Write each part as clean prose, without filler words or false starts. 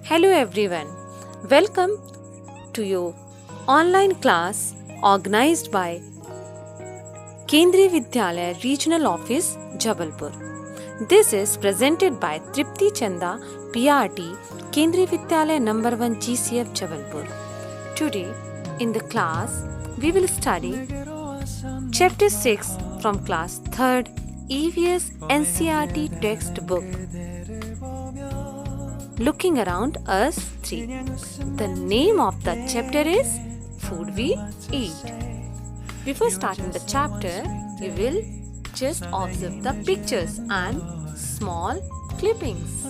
Hello everyone, welcome to your online class organized by Kendriya Vidyalaya Regional Office, Jabalpur. This is presented by Tripti Chanda, PRT, Kendriya Vidyalaya number 1 GCF, Jabalpur. Today in the class we will study Chapter 6 from class 3rd EVS NCERT textbook. Looking around us 3. The name of the chapter is Food We Eat. Before starting the chapter, we will just observe the pictures and small clippings.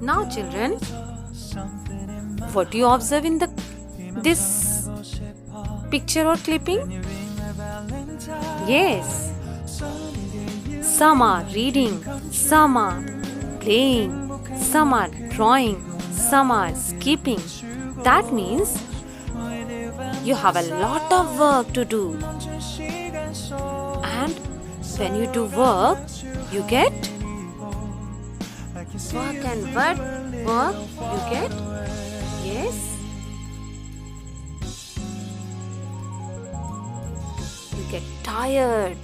Now children, what do you observe in this picture or clipping? Yes, some are reading, some are playing, some are drawing, some are skipping. That means you have a lot of work to do. And when you do work, you get work. And what work you get? Yes, you get tired.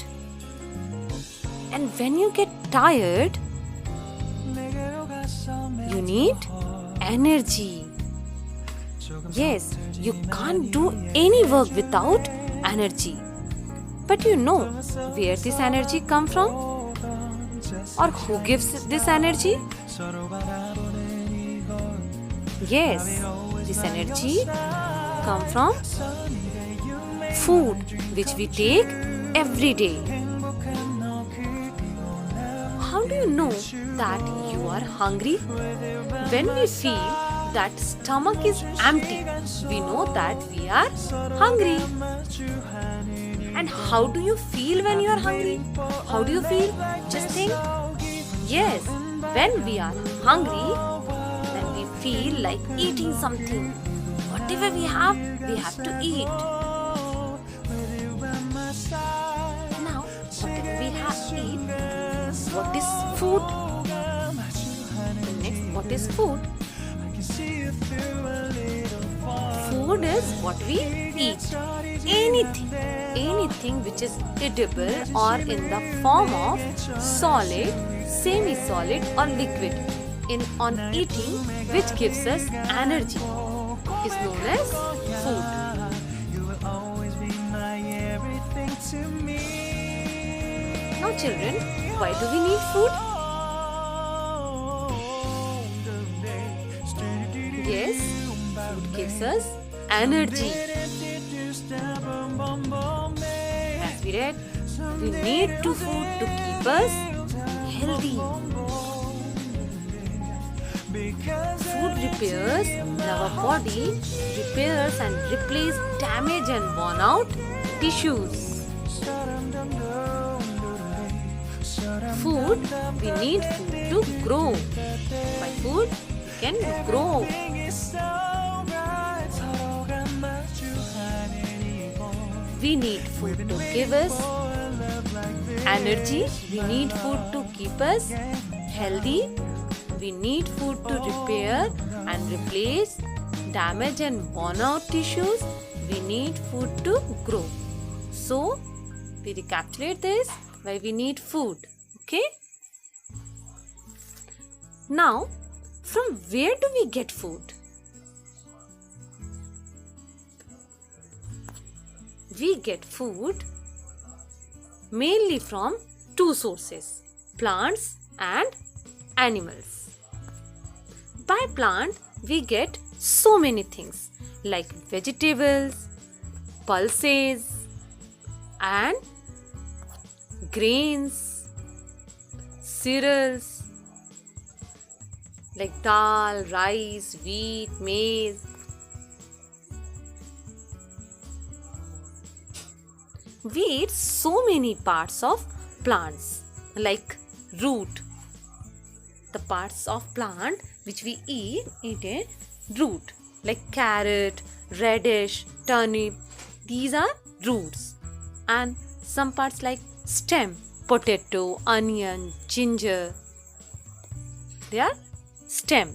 And when you get tired, you need energy. Yes, you can't do any work without energy. But you know where this energy come from? Or who gives this energy? Yes, this energy come from food which we take every day. How do you know that you are hungry? When we feel that stomach is empty, we know that we are hungry. And how do you feel when you are hungry? How do you feel? Just think. Yes, when we are hungry, then we feel like eating something. Whatever we have to eat. Now, whatever we have to eat, what is food? Next, what is food? Food is what we eat. Anything which is edible or in the form of solid, semi-solid or liquid on eating, which gives us energy, is known as food. Now children, why do we need food? Yes, food gives us energy. As we read, we need food to keep us healthy. Food repairs in our body, repairs and replace damaged and worn out tissues. Food, we need food to grow. By food, we can grow. We need food to give us energy. We need food to keep us healthy. We need food to repair and replace damaged and worn out tissues. We need food to grow. So, we recapitulate this why we need food. Okay? Now, from where do we get food? We get food mainly from two sources, plants and animals. By plant, we get so many things like vegetables, pulses and grains, cereals like dal, rice, wheat, maize. We eat so many parts of plants like root. The parts of plant which we eat a root like carrot, radish, turnip, these are roots. And some parts like stem, potato, onion, ginger, they are stem.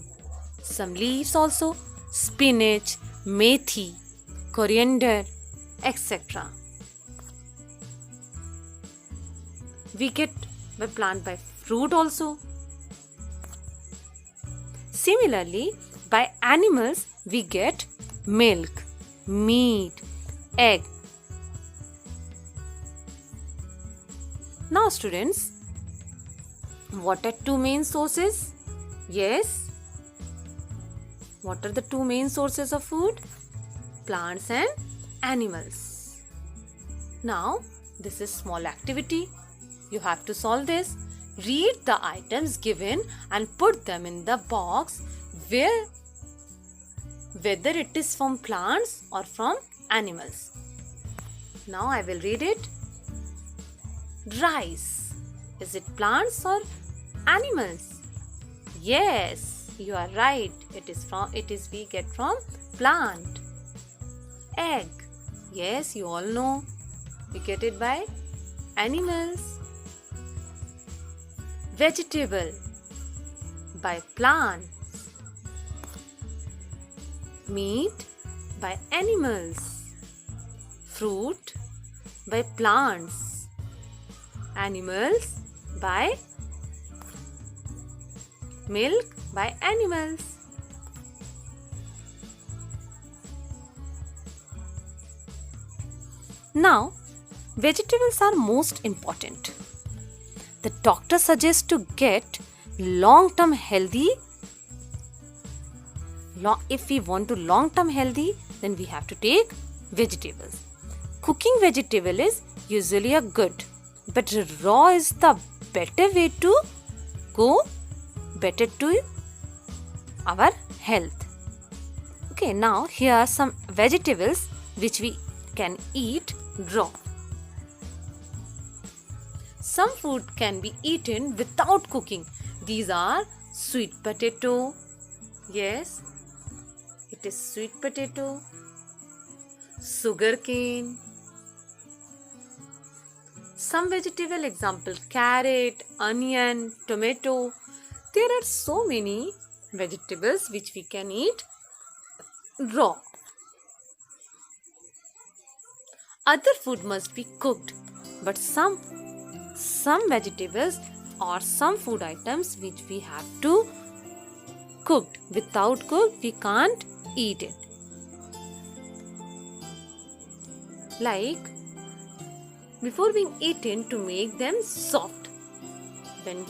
Some leaves also, spinach, methi, coriander, etc. We get by plant by fruit also. Similarly, by animals we get milk, meat, egg. Now students, what are two main sources? Yes. What are the two main sources of food? Plants and animals. Now, this is small activity. You have to solve this. Read the items given and put them in the box whether it is from plants or from animals. Now I will read it. Rice. Is it plants or animals? Yes, you are right. We get from plant. Egg. Yes, you all know. We get it by animals. Vegetable. By plants. Meat by animals. Fruit by plants. Animals by milk by animals. Now, vegetables are most important. The doctor suggests to get long-term healthy. If we want to long-term healthy, then we have to take vegetables. Cooking vegetable is usually a good, but raw is the better way to go better to our health. Okay, now here are some vegetables which we can eat raw. Some food can be eaten without cooking. These are sweet potato. Yes, it is sweet potato. Sugarcane. Some vegetable example carrot, onion, tomato. There are so many vegetables which we can eat raw. Other food must be cooked, but some vegetables or some food items which we have to cook. Without cook, we can't eat it. Like before being eaten, to make them soft. When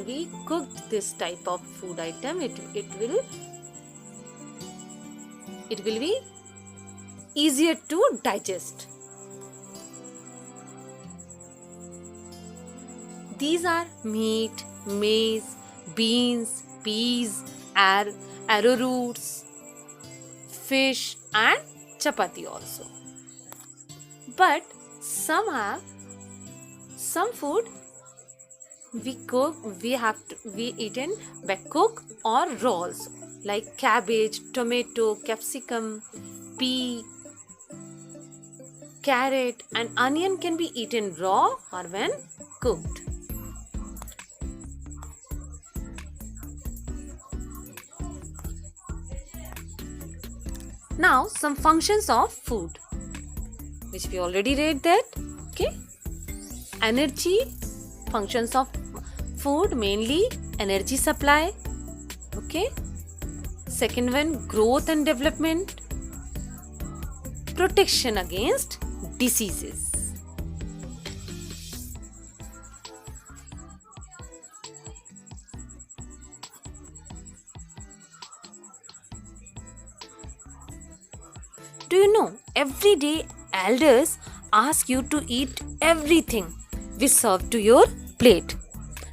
we cooked this type of food item, it will be easier to digest. These are meat, maize, beans, peas, arrowroots, fish and chapati also. But some food we eaten by cook or raw also, like cabbage, tomato, capsicum, pea, carrot and onion can be eaten raw or when cooked. Now some functions of food which we already read that. Okay, energy. Functions of food mainly energy supply. Okay, second one growth and development, protection against diseases. Do you know, every day elders ask you to eat everything we serve to your plate,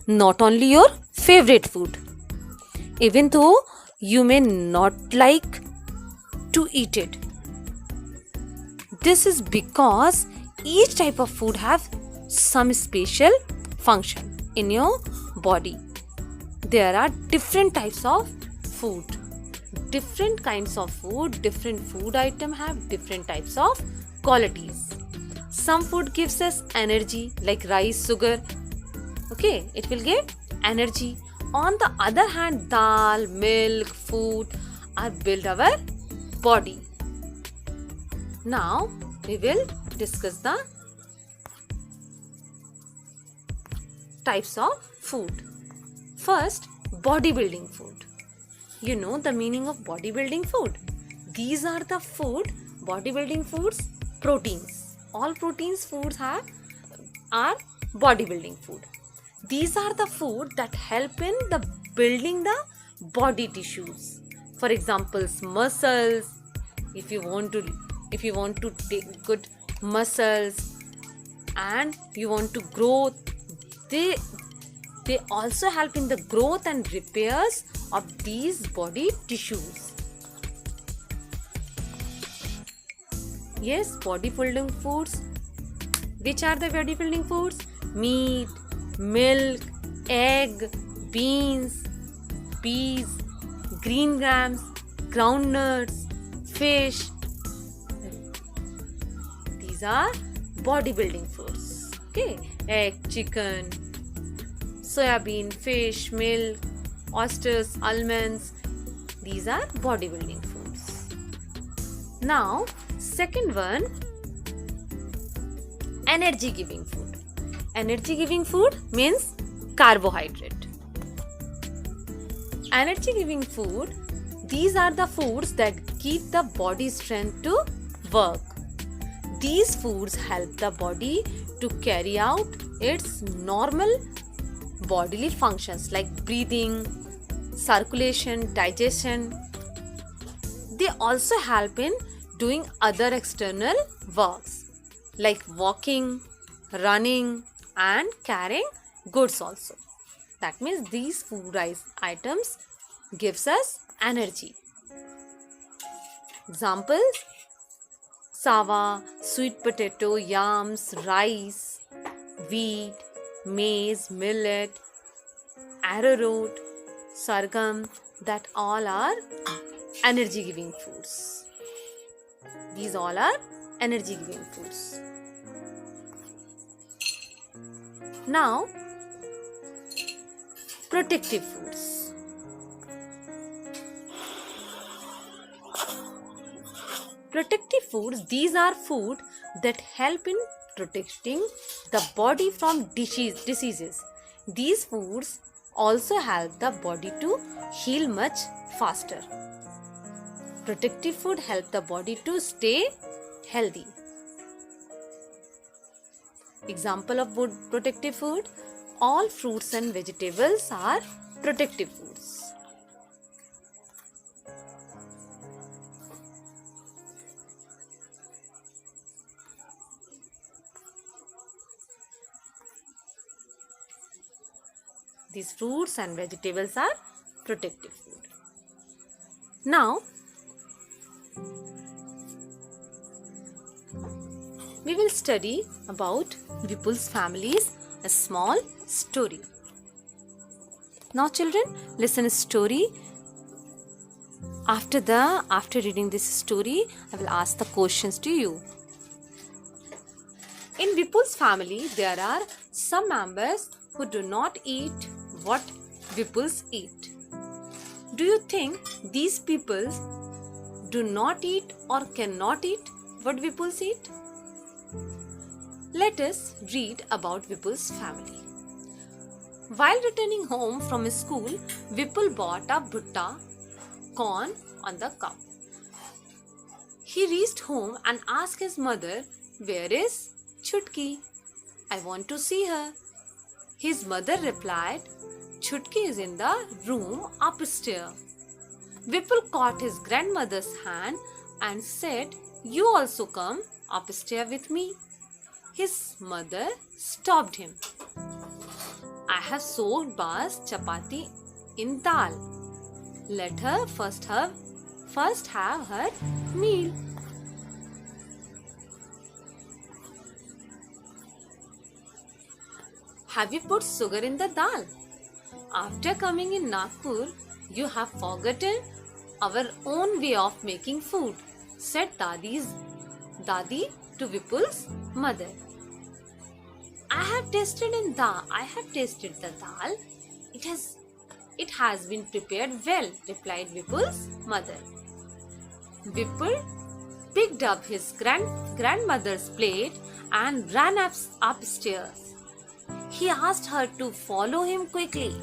not only your favorite food, even though you may not like to eat it. This is because each type of food have some special function in your body. There are different types of food different kinds of food, different food item have different types of qualities. Some food gives us energy like rice, sugar. Okay, it will give energy. On the other hand, dal, milk, food are build our body. Now we will discuss the types of food. First, bodybuilding food. You know the meaning of bodybuilding food? These are the food, bodybuilding foods, proteins. All proteins foods are bodybuilding food. These are the food that help in the building the body tissues. For example, muscles. If you want to take good muscles and you want to grow, they also help in the growth and repairs of these body tissues. Yes, bodybuilding foods. Which are the bodybuilding foods? Meat, milk, egg, beans, peas, green grams, groundnuts, fish. These are bodybuilding foods. Okay, egg, chicken, soybean, fish, milk, oysters, almonds. These are bodybuilding foods. Now, second one, energy giving food. Energy giving food means carbohydrate. Energy giving food, these are the foods that give the body strength to work. These foods help the body to carry out its normal bodily functions like breathing, circulation, digestion. They also help in doing other external works like walking, running and carrying goods also. That means these food items gives us energy. Examples: sava, sweet potato, yams, rice, wheat, maize, millet, arrowroot, sorghum, that all are energy giving foods. These all are energy giving foods. Now, protective foods. Protective foods, these are food that help in protecting the body from diseases. These foods also help the body to heal much faster. Protective food help the body to stay healthy. Example of protective food: all fruits and vegetables are protective foods. These fruits and vegetables are protective food. Now, we will study about Vipul's family's a small story. Now children, listen a story. After reading this story, I will ask the questions to you. In Vipul's family, there are some members who do not eat what Vipuls eat. Do you think these people do not eat or cannot eat what Vipuls eat? Let us read about Vipul's family. While returning home from school, Vipul bought a bhutta, corn on the cow. He reached home and asked his mother, "Where is Chutki? I want to see her." His mother replied, "Chutki is in the room upstairs." Vipul caught his grandmother's hand and said, "You also come upstairs with me." His mother stopped him. "I have soaked Bas chapati in dal. Let her first have her meal." "Have you put sugar in the dal? After coming in Nagpur, you have forgotten our own way of making food, said Dadi to Vipul's mother. I have tasted the dal. It has been prepared well, replied Vipul's mother. Vipul picked up his grandmother's plate and ran upstairs. He asked her to follow him quickly.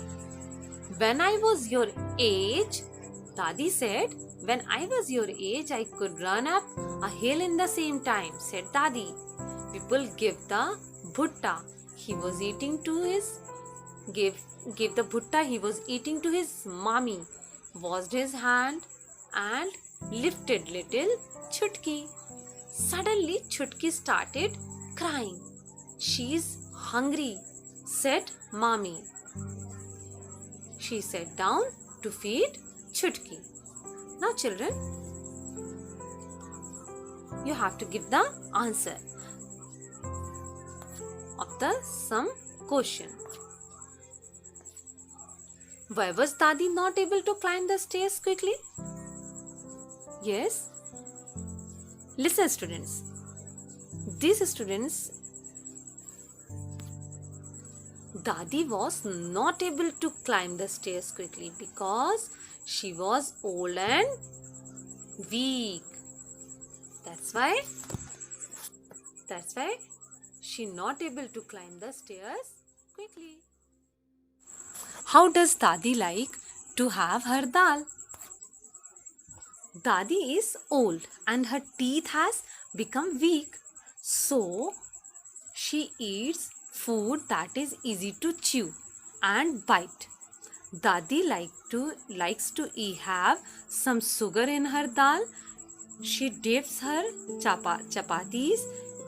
When I was your age, Dadi said, when I was your age, I could run up a hill in the same time, said Dadi. Vipul gave the bhutta he was eating to his mommy, washed his hand and lifted little Chutki. Suddenly Chutki started crying. She's hungry, said mommy. She sat down to feed Chutki. Now children, you have to give the answer of the some question. Why was Dadi not able to climb the stairs quickly? Yes. Listen students. These students, Dadi was not able to climb the stairs quickly because she was old and weak. That's why she not able to climb the stairs quickly. How does Dadi like to have her dal? Dadi is old and her teeth has become weak. So she eats food that is easy to chew and bite. Dadi likes to have some sugar in her dal. She dips her chapatis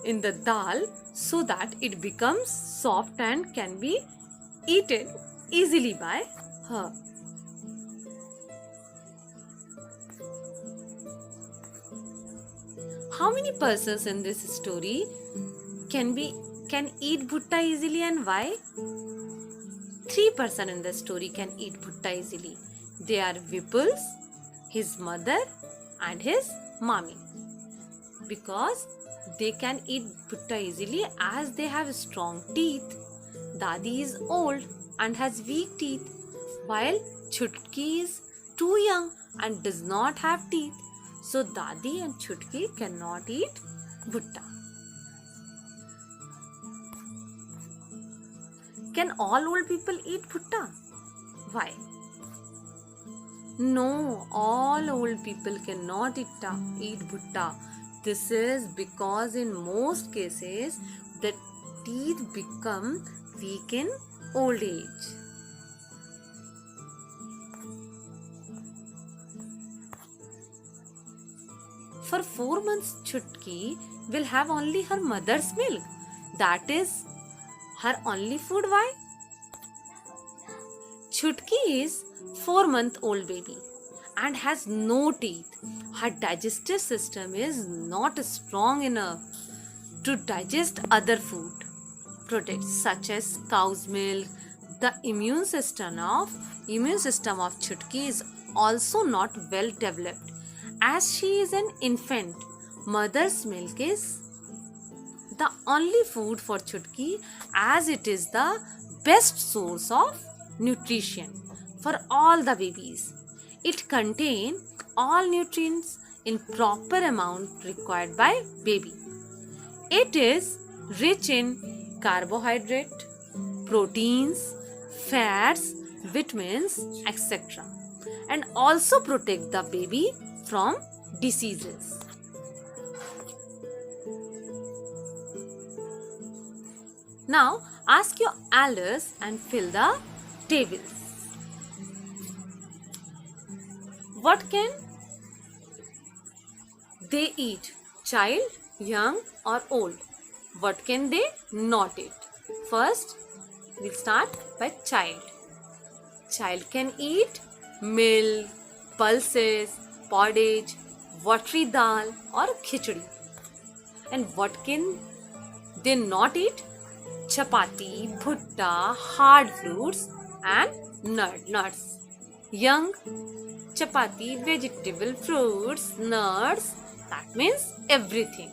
in the dal so that it becomes soft and can be eaten easily by her. How many persons in this story can eat bhutta easily and why? 3 persons in the story can eat bhutta easily. They are Vipul, his mother and his mommy. Because they can eat bhutta easily as they have strong teeth. Dadi is old and has weak teeth, while Chutki is too young and does not have teeth. So Dadi and Chutki cannot eat bhutta. Can all old people eat bhutta? Why? No, all old people cannot eat bhutta. This is because in most cases the teeth become weak in old age. For 4 months, Chutki will have only her mother's milk. That is her only food. Why? Chutki is 4-month-old baby and has no teeth. Her digestive system is not strong enough to digest other food products such as cow's milk. The immune system of Chutki is also not well developed. As she is an infant, mother's milk is the only food for Chutki as it is the best source of nutrition for all the babies. It contains all nutrients in proper amount required by baby. It is rich in carbohydrate, proteins, fats, vitamins, etc. and also protect the baby from diseases. Now ask your elders and fill the tables. What can they eat? Child, young or old? What can they not eat? First, we'll start by child. Child can eat milk, pulses, porridge, watery dal or khichdi. And what can they not eat? Chapati, bhutta, hard fruits and nuts. young chapati, vegetable, fruits, nuts. That means everything.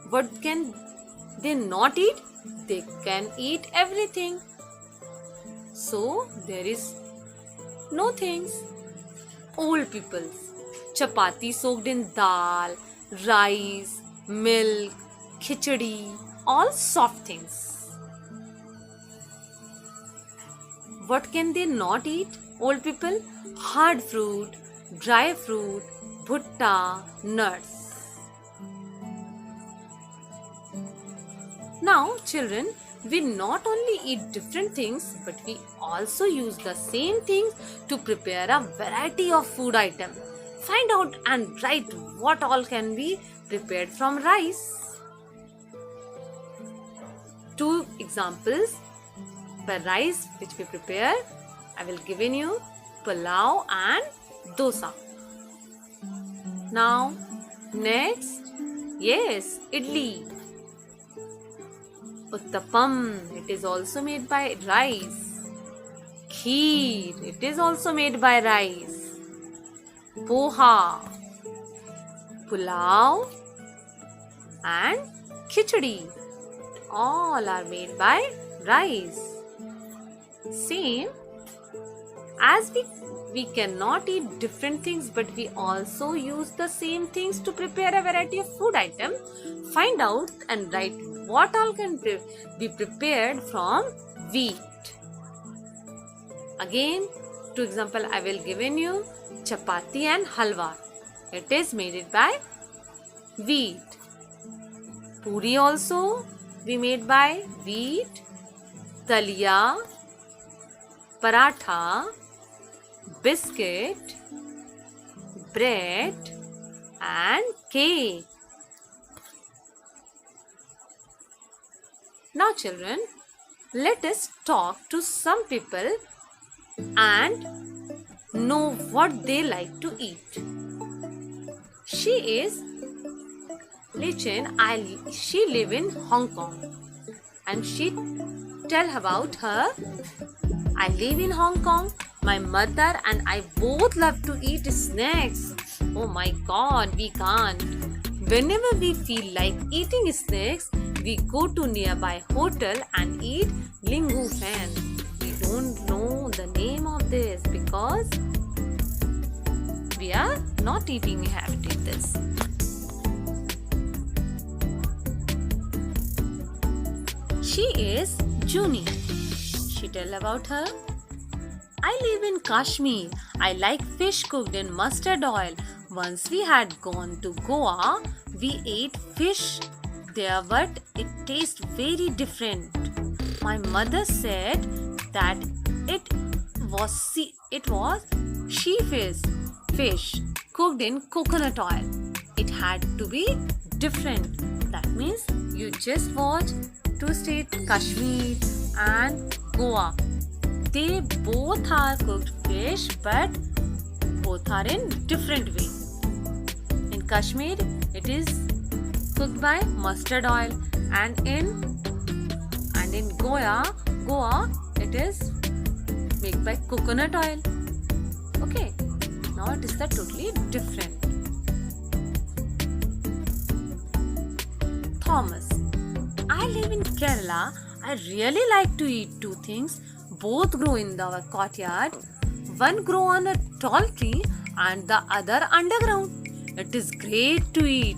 What can they not eat? They can eat everything. So there is no things. Old people, chapati soaked in dal, rice, milk, khichdi, all soft things. What can they not eat? Old people, hard fruit, dry fruit, bhutta, nuts. Now, children, we not only eat different things, but we also use the same things to prepare a variety of food items. Find out and write what all can be prepared from rice. Two examples by rice which we prepare. I will give you pulao and dosa. Now, next, yes, idli. Uttapam, it is also made by rice. Kheer, it is also made by rice. Poha, pulao and khichdi, all are made by rice. Same as we cannot eat different things, but we also use the same things to prepare a variety of food item. Find out and write what all can be prepared from wheat. Again, two example I will give you chapati and halwa. It is made by wheat. Puri also we made by wheat. Dalia, paratha, biscuit, bread and cake. Now children, let us talk to some people and know what they like to eat. She is Lichen. She live in Hong Kong and she tell about her. I live in Hong Kong. My mother and I both love to eat snacks. Oh my God, we can't. Whenever we feel like eating snacks, we go to nearby hotel and eat Lingu Fan. We don't know the name of this because we are not eating habit in this. She is Juni. She tell about her. I live in Kashmir. I like fish cooked in mustard oil. Once we had gone to Goa, we ate fish there, but it tastes very different. My mother said that it was she fish cooked in coconut oil. It had to be different. That means you just watch two states, Kashmir and Goa. They both are cooked fish, but both are in different way. In Kashmir, it is cooked by mustard oil, and in Goa, it is made by coconut oil. Okay, now it is totally different. Thomas, I live in Kerala. I really like to eat two things. Both grow in our courtyard. One grow on a tall tree and the other underground. It is great to eat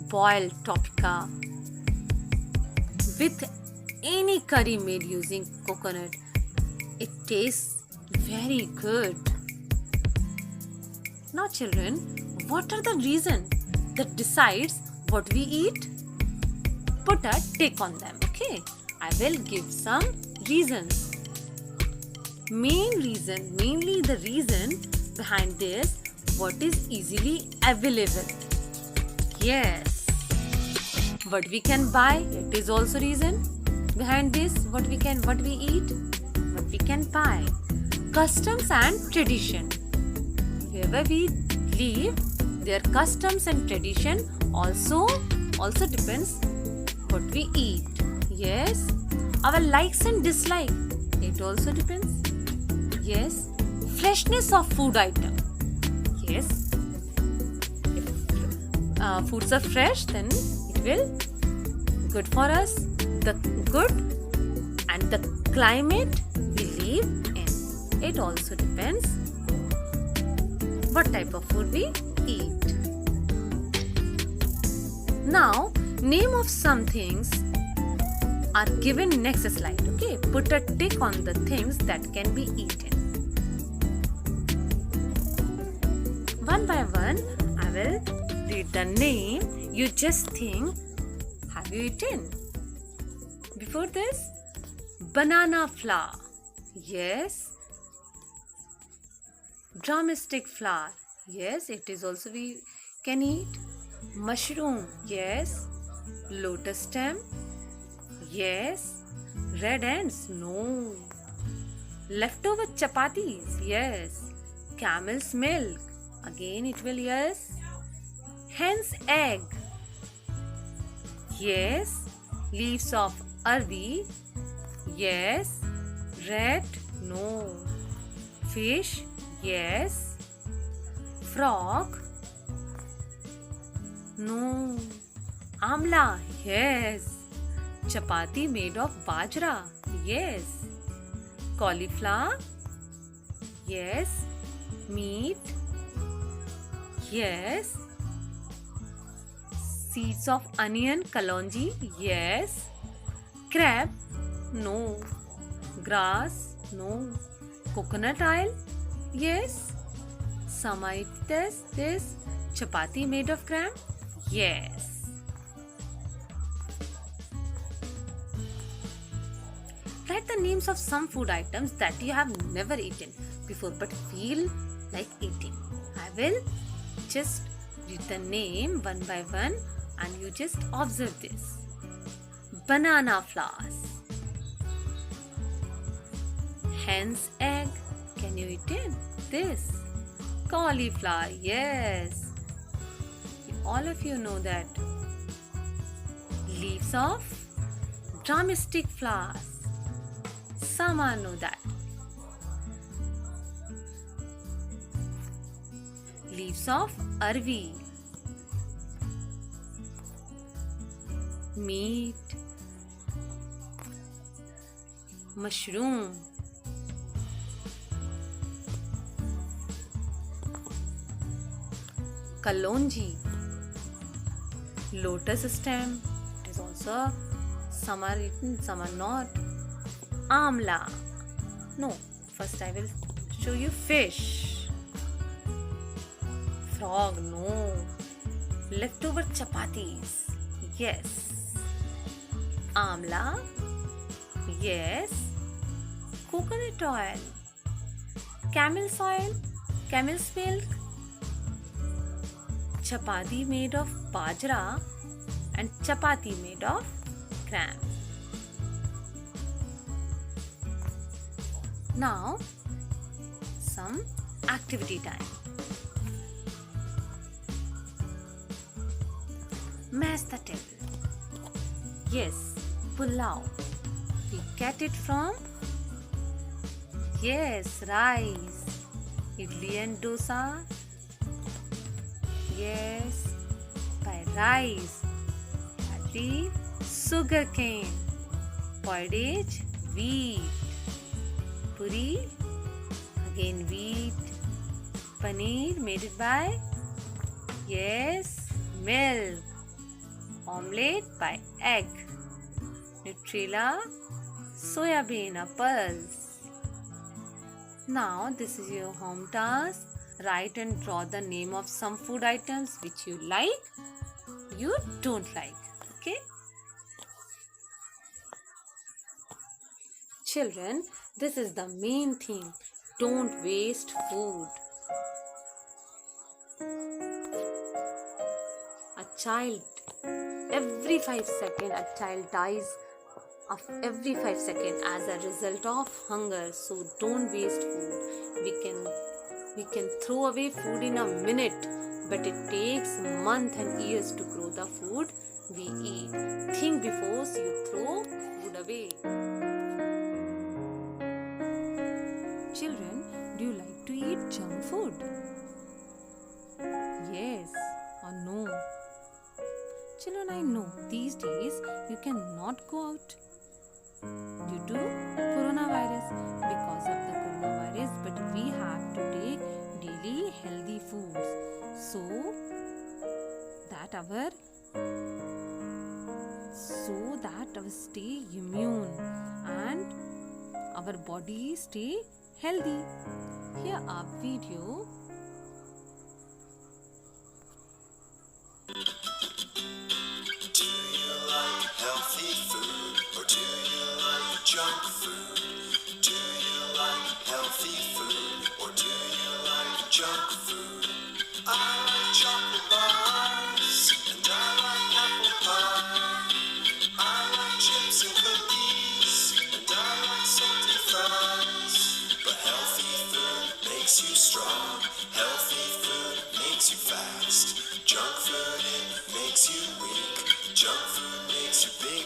boiled topika with any curry made using coconut. It tastes very good. Now children, what are the reasons that decides what we eat? Put a tick on them, okay? I will give some reasons. Mainly the reason behind this, what is easily available. Yes. What we can buy, it is also reason behind this. What we eat, what we can buy. Customs and tradition. Wherever we live, their customs and tradition also depends what we eat. Yes. Our likes and dislike, it also depends. Yes. freshness of food item. Yes, if foods are fresh, then it will good for us. The good and the climate we live in. It also depends what type of food we eat. Now, name of some things are given next slide. Okay, put a tick on the things that can be eaten. One by one, I will read the name. You just think, have you eaten? Before this, banana flour. Yes. Drumstick flour. Yes, it is also we can eat. Mushroom. Yes. Lotus stem. Yes. Red ants. No. Leftover chapatis. Yes. Camel's milk. Again it will yes. Hen's egg. Yes. Leaves of arvi. Yes. Rat. No. Fish. Yes. Frog. No. Amla. Yes. Chapati made of bajra. Yes. Cauliflower. Yes. Meat. Yes. Seeds of onion. Kalonji. Yes. Crab. No. Grass. No. Coconut oil. Yes. Some eat this. Chapati made of gram. Yes. Write the names of some food items that you have never eaten before but feel like eating. I will just read the name one by one and you just observe this. Banana flowers. Hen's egg. Can you eat it? This. Cauliflower. Yes. All of you know that. Leaves of drumstick flowers. Some know that. Leaves of arvi. Meat. Mushroom. Kalonji. Lotus stem. It is also some are eaten, some are not. Amla. No, first I will show you fish. Frog. No. Leftover chapatis. Yes. Amla. Yes. Coconut oil. Camel's oil. Camel's milk. Chapati made of bajra and chapati made of gram. Now, some activity time. Mash the table. Yes, pulao. We get it from? Yes, rice. Idli and dosa. Yes, by rice. Barley, sugar cane. Porridge, wheat. Puri, again wheat. Paneer, made it by? Yes, milk. Omelette by egg. Nutella, soya bean or pearls. Now this is your home task. Write and draw the name of some food items which you like, you don't like. Okay? Children, this is the main thing. Don't waste food. A child, every 5 seconds, a child dies of every 5 seconds as a result of hunger. So don't waste food. We can throw away food in a minute, but it takes months and years to grow the food we eat. Think before you throw food away. Children, do you like to junk food? Yes or no? Children, I know these days you cannot go out due to coronavirus, because of the coronavirus, but we have to take daily healthy foods so that our stay immune and our body stay healthy. Here are video. Do you like healthy food or do you like junk food? Do you like healthy food or do you like junk food? I like chocolate bars and I like apple pie. I like chips and cookies and I like salty fries. But healthy food makes you strong. Healthy food makes you fast. Junk food, it makes you weak. Junk food makes you big.